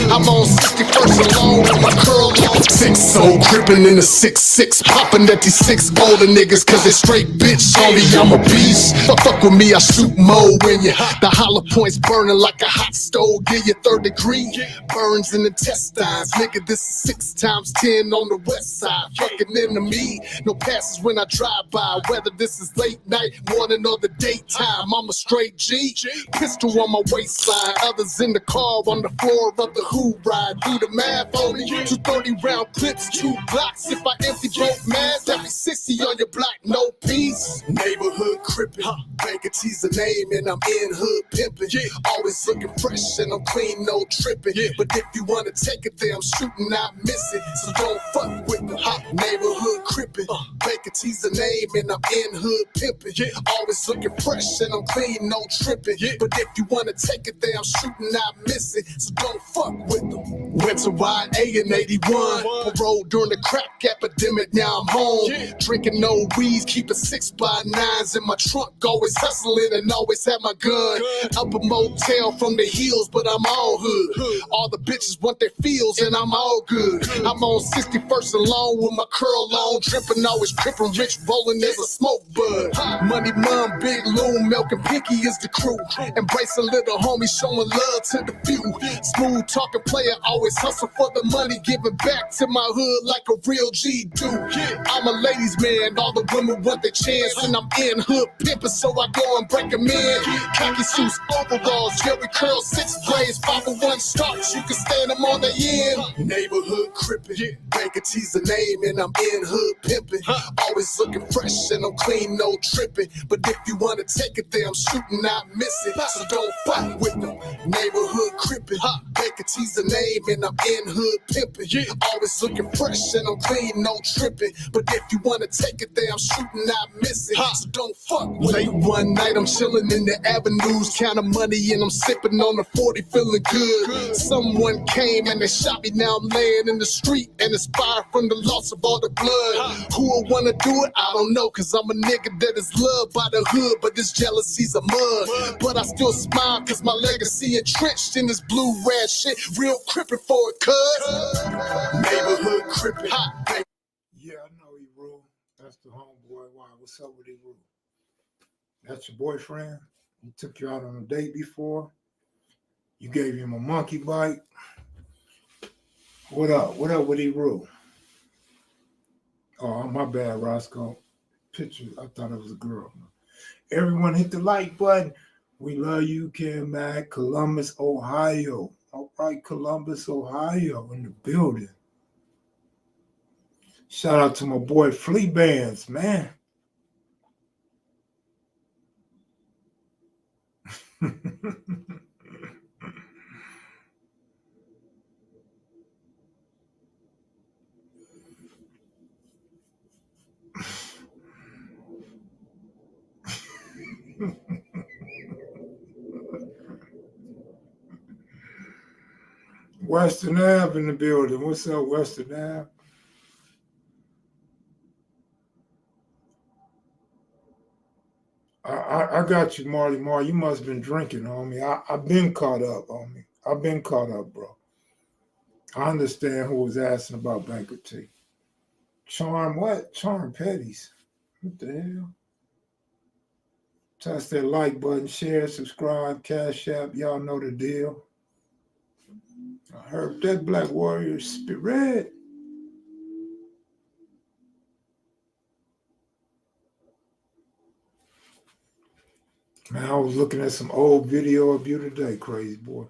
I'm on 61st alone with my curl on 6 so gripping in the 6-6, popping at these 6 older niggas cause they straight bitch on me, I'm a beast. Fuck with me, I shoot mo when you the hollow points burning like a hot stove, give you 3rd degree burns in the intestines, nigga this is 6 times 10 on the west side, fucking enemy, no passes when I drive by, whether this is late night, morning or the daytime, I'm a straight G, pistol on my waistline, others in the car on the floor of the who ride, do the math on me, 230 round clips, 2 blocks, if I empty both mass, that be 60 on your block, no peace, neighborhood crippin', Banker T's the name and I'm in hood pimpin', always looking fresh and I'm clean, no trippin', but if you wanna take it there, I'm shooting, not missing, so don't fuck with the hot neighborhood crippin', Banker T's the name and I'm in hood pimpin', always looking fresh and I'm clean, no trippin', but if you wanna take it there, I'm shooting, not missing, so don't fuck with them. Went to YA in 81, parole during the crack epidemic, now I'm home, drinking no weeds, keeping 6x9s in my trunk, always hustling and always have my gun, up a motel from the hills, but I'm all hood, all the bitches want their feels and I'm all good, I'm on 61st alone with my curl on, dripping, always tripping, rich, rolling as a smoke bud, money mom, big loom, milk and pinky is the crew, embrace a little homie, showing love to the few, smooth talking player, always hustle for the money, giving back to my hood like a real G do, I'm a ladies man, all the women want their chance, and I'm in hood pimping, so I go and break them in, khaki suits, overalls, Jerry curl, 6 blades, 501 starts, you can stand them on the end, neighborhood crippin', Banker T's the name and I'm in hood pimping, always looking fresh and I'm clean, no tripping, but if you wanna take it there, I'm shooting, not missing, so don't fuck with them, neighborhood crippin', Banker T's the name and I'm in hood pimping, always looking fresh and I'm clean, no tripping, but if you wanna take it there, I'm shooting, not missing, so don't fuck with late one night, I'm chilling in the avenues, counting money and I'm sipping on the 40, feeling good, someone came and they shot me, now I'm laying in the street and inspired from the loss of all the blood, who would wanna do it, I don't know, cause I'm a nigga that is loved by the hood, but this jealousy's a mud, but I still smile cause my legacy entrenched in this blue red shit, real crippin' for it, cuz neighborhood crippin', hot. Yeah, I know E-Rule. That's the homeboy. Why? What's up with E-Rule? That's your boyfriend? He took you out on a date before? You gave him a monkey bite? What up? What up with E-Rule? Oh, my bad, Roscoe. picture. I thought it was a girl. Everyone hit the like button. We love you, Kev Mac, Columbus, Ohio. All right, Columbus, Ohio in the building. Shout out to my boy Flea Bands, man. Western Ave in the building. What's up, Western Ave? I got you, Marty Mar. You must have been drinking, homie. I've been caught up, homie. I've been caught up, bro. I understand who was asking about bankruptcy. Charm what? Charm Petties. What the hell? Touch that like button, share, subscribe, Cash App. Y'all know the deal. I heard that Black Warrior spirit. Man, I was looking at some old video of you today, crazy boy.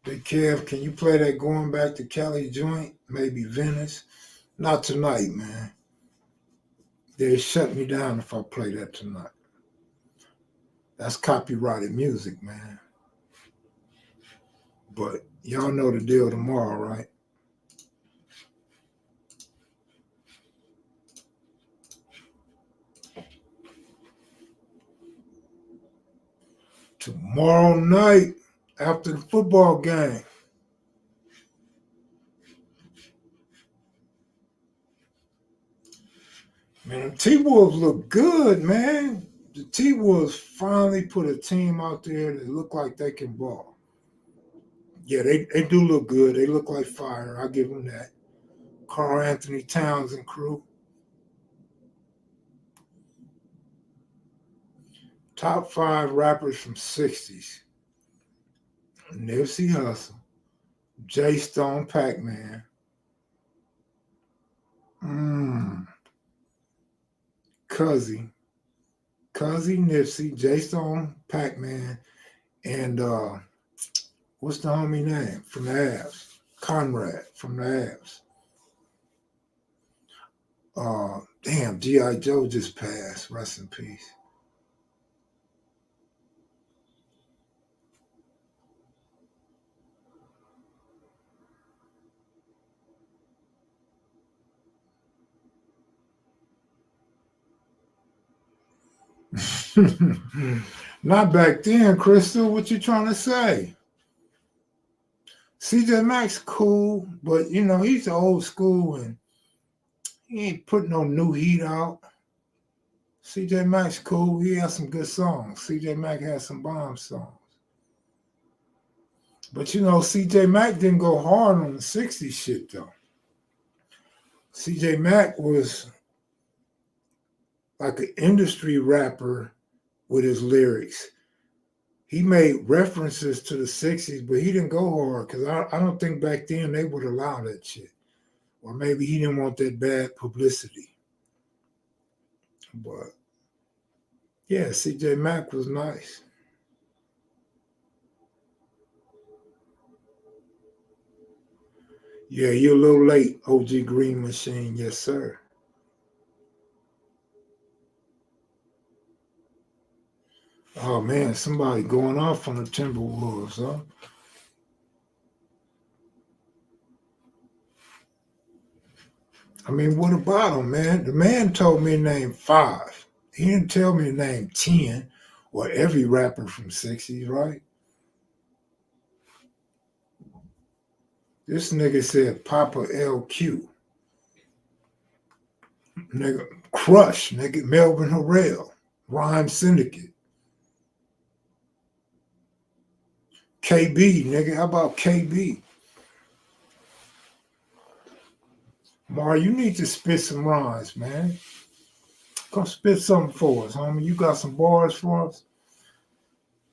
Big Kev, can you play that Going Back to Cali joint? Maybe Venice? Not tonight, man. They shut me down if I play that tonight. That's copyrighted music, man. But y'all know the deal tomorrow, right? Tomorrow night, after the football game. Man, T-Wolves look good, man. The T-Wolves finally put a team out there that look like they can ball. Yeah, they do look good. They look like fire. I'll give them that. Karl Anthony Towns and crew. Top 5 rappers from 60s. Nipsey Hussle. J Stone Pac-Man. Cuzzy, Nipsey, J Stone Pac-Man, and what's the homie name from the Avs? Conrad from the Avs. Damn, G.I. Joe just passed. Rest in peace. Not back then, Crystal. What you trying to say? CJ Max cool, but you know he's old school and he ain't putting no new heat out. CJ Max cool. He has some good songs. CJ Max has some bomb songs. But you know, CJ Mack didn't go hard on the 60s shit though. CJ Mack was like an industry rapper with his lyrics. He made references to the 60s, but he didn't go hard because I don't think back then they would allow that shit. Or maybe he didn't want that bad publicity. But yeah, CJ Mack was nice. Yeah, you're a little late, OG Green Machine. Yes, sir. Oh, man, somebody going off on the Timberwolves, huh? I mean, what about him, man? The man told me to name 5. He didn't tell me to name 10 or every rapper from 60s, right? This nigga said Papa LQ. Nigga, Crush, nigga, Melvin Harrell. Rhyme Syndicate. KB, nigga. How about KB? Mar, you need to spit some rhymes, man. Come spit something for us, homie. You got some bars for us?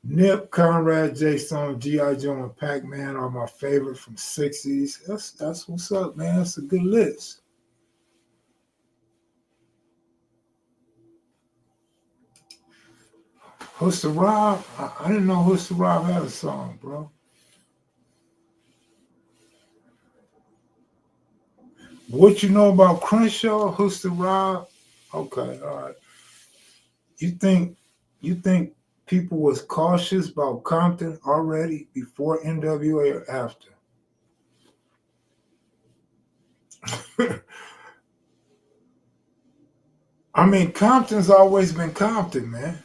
Nip, Conrad, J-Stone, G.I. Joe, and Pac-Man are my favorite from 60s. That's what's up, man. That's a good list. Husta Rob? I didn't know Husta Rob had a song, bro. What you know about Crenshaw, Husta Rob? Okay, all right. You think people was cautious about Compton already before NWA or after? I mean, Compton's always been Compton, man.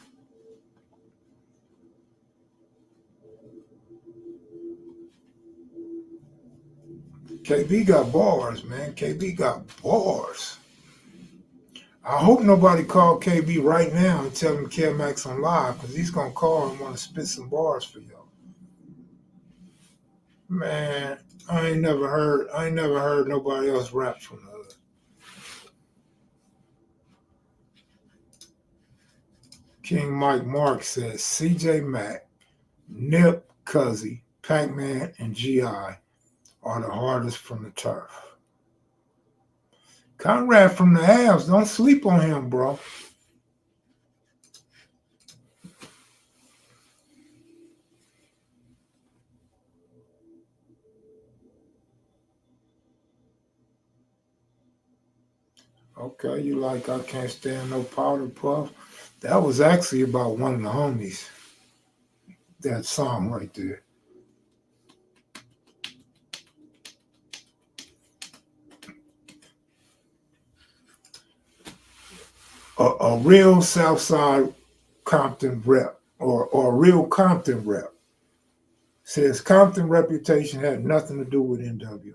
KB got bars, man. KB got bars. I hope nobody called KB right now and tell him Kev Max on live, because he's gonna call and want to spit some bars for y'all. Man, I ain't never heard nobody else rap from the hood. King Mike Mark says CJ Mack, Nip, Cuzzy, Pac-Man, and G.I. are the hardest from the turf. Conrad from the Avs, don't sleep on him, bro. Okay, you like I Can't Stand No Powder Puff? That was actually about one of the homies. That song right there. A real Southside Compton rep or a real Compton rep says Compton reputation had nothing to do with NWA.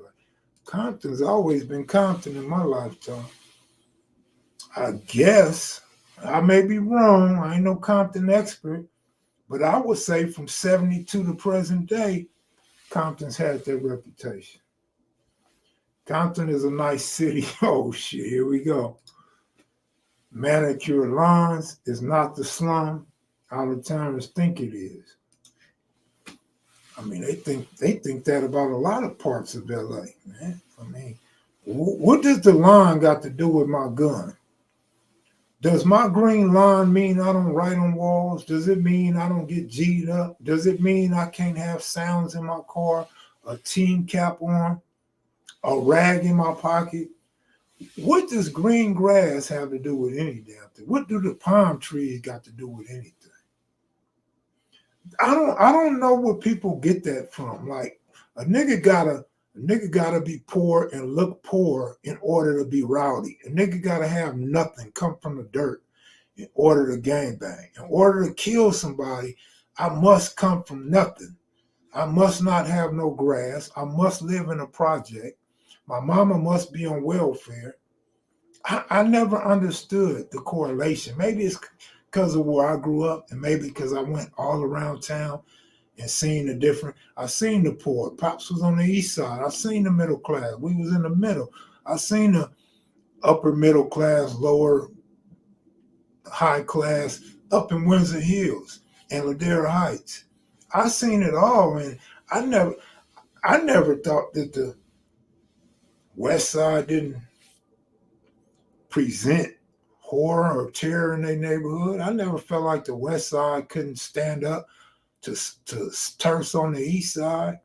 Compton's always been Compton in my lifetime. I guess I may be wrong. I ain't no Compton expert, but I would say from 72 to present day, Compton's had that reputation. Compton is a nice city. Oh shit, here we go. Manicured lawns is not the slum out of towners think it is. I mean, they think that about a lot of parts of LA, man. I mean, what does the lawn got to do with my gun? Does my green lawn mean I don't write on walls? Does it mean I don't get G'd up? Does it mean I can't have sounds in my car, a team cap on, a rag in my pocket? What does green grass have to do with any damn thing? What do the palm trees got to do with anything? I don't know where people get that from. Like a nigga gotta be poor and look poor in order to be rowdy. A nigga gotta have nothing, come from the dirt in order to gangbang. In order to kill somebody, I must come from nothing. I must not have no grass. I must live in a project. My mama must be on welfare. I never understood the correlation. Maybe it's because of where I grew up, and maybe because I went all around town and seen the different. I seen the poor. Pops was on the east side. I seen the middle class. We was in the middle. I seen the upper middle class, lower high class, up in Windsor Hills and Ladera Heights. I seen it all, and I never thought that the West Side didn't present horror or terror in their neighborhood. I never felt like the West Side couldn't stand up to turfs on the East Side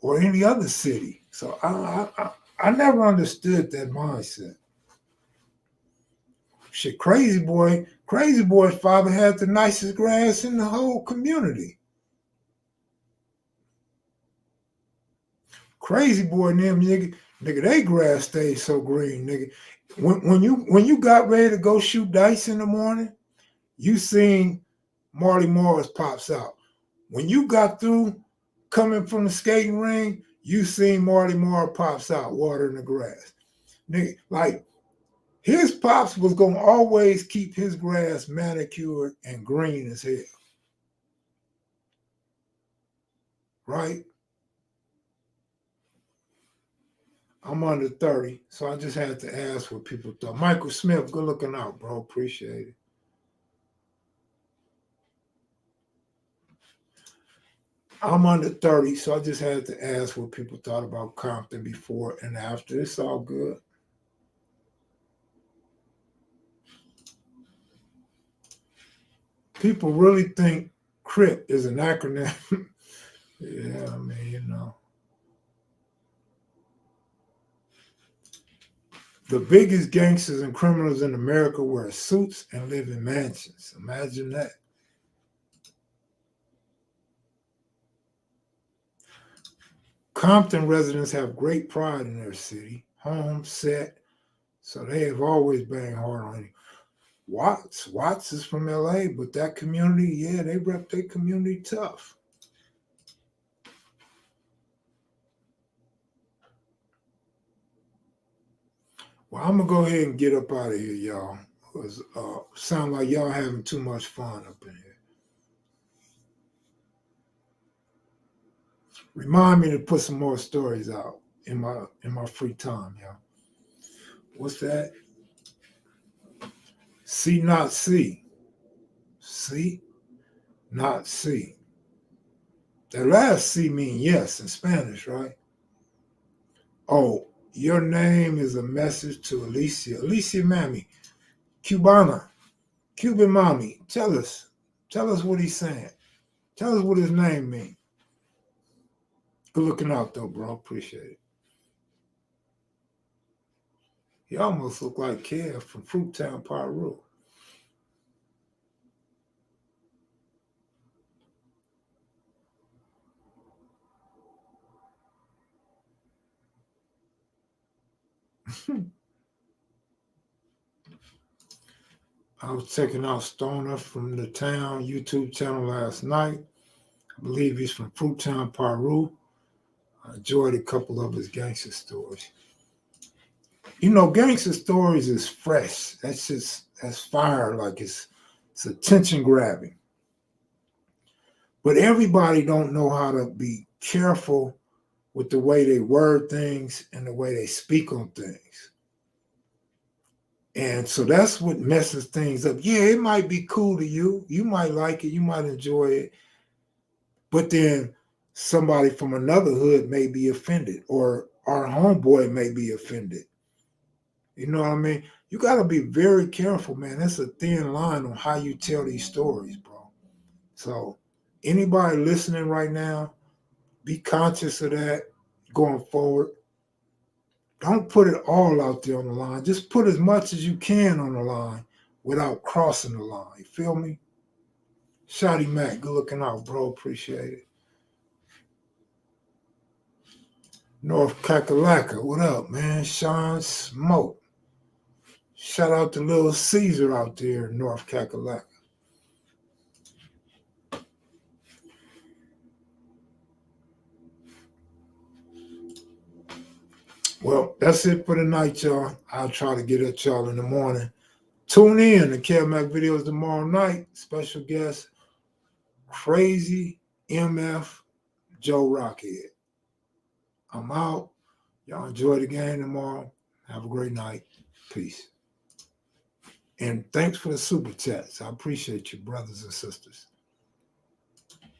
or any other city. So I never understood that mindset. Shit, Crazy Boy's father had the nicest grass in the whole community. Crazy Boy and them nigga, they grass stayed so green, nigga. When you got ready to go shoot dice in the morning, you seen Marty Morris pops out. When you got through coming from the skating ring, you seen Marty Morris pops out watering the grass. Nigga, like His pops was going to always keep his grass manicured and green as hell. Right? I'm under 30, so I just had to ask what people thought. Michael Smith, good looking out, bro. Appreciate it. I'm under 30, so I just had to ask what people thought about Compton before and after. It's all good. People really think CRIP is an acronym. Yeah, I mean, you know. The biggest gangsters and criminals in America wear suits and live in mansions. Imagine that. Compton residents have great pride in their city, home, set, so they have always banged hard on it. Watts is from LA, but that community, yeah, they rep their community tough. Well, I'm gonna go ahead and get up out of here, y'all. Because sound like y'all having too much fun up in here. Remind me to put some more stories out in my free time, y'all. What's that? See, not see. See, not see. The last C mean yes in Spanish, right? Oh, your name is a message to Alicia. Alicia Mammy, Cubana, Cuban Mommy. Tell us what he's saying. Tell us what his name means. Good looking out though, bro. Appreciate it. He almost look like Kev from Fruittown, Peru. I was checking out Stoner from the Town YouTube channel last night. I believe he's from Fruittown, Peru. I enjoyed a couple of his gangster stories. You know, gangster stories is fresh. That's fire. Like it's attention grabbing. But everybody don't know how to be careful with the way they word things and the way they speak on things. And so that's what messes things up. Yeah, it might be cool to you. You might like it. You might enjoy it. But then somebody from another hood may be offended, or our homeboy may be offended. You know what I mean? You got to be very careful, man. That's a thin line on how you tell these stories, bro. So anybody listening right now, be conscious of that going forward. Don't put it all out there on the line. Just put as much as you can on the line without crossing the line. You feel me? Shotty Mac, good looking out, bro. Appreciate it. North Kakalaka, what up, man? Sean Smoke. Shout out to Little Caesar out there in North Kakalaka. Well, that's it for the night, y'all. I'll try to get at y'all in the morning. Tune in to kevmacvideos tomorrow night. Special guest, Crazy MF Joe Rockhead. I'm out. Y'all enjoy the game tomorrow. Have a great night. Peace. And thanks for the super chats. I appreciate you, brothers and sisters.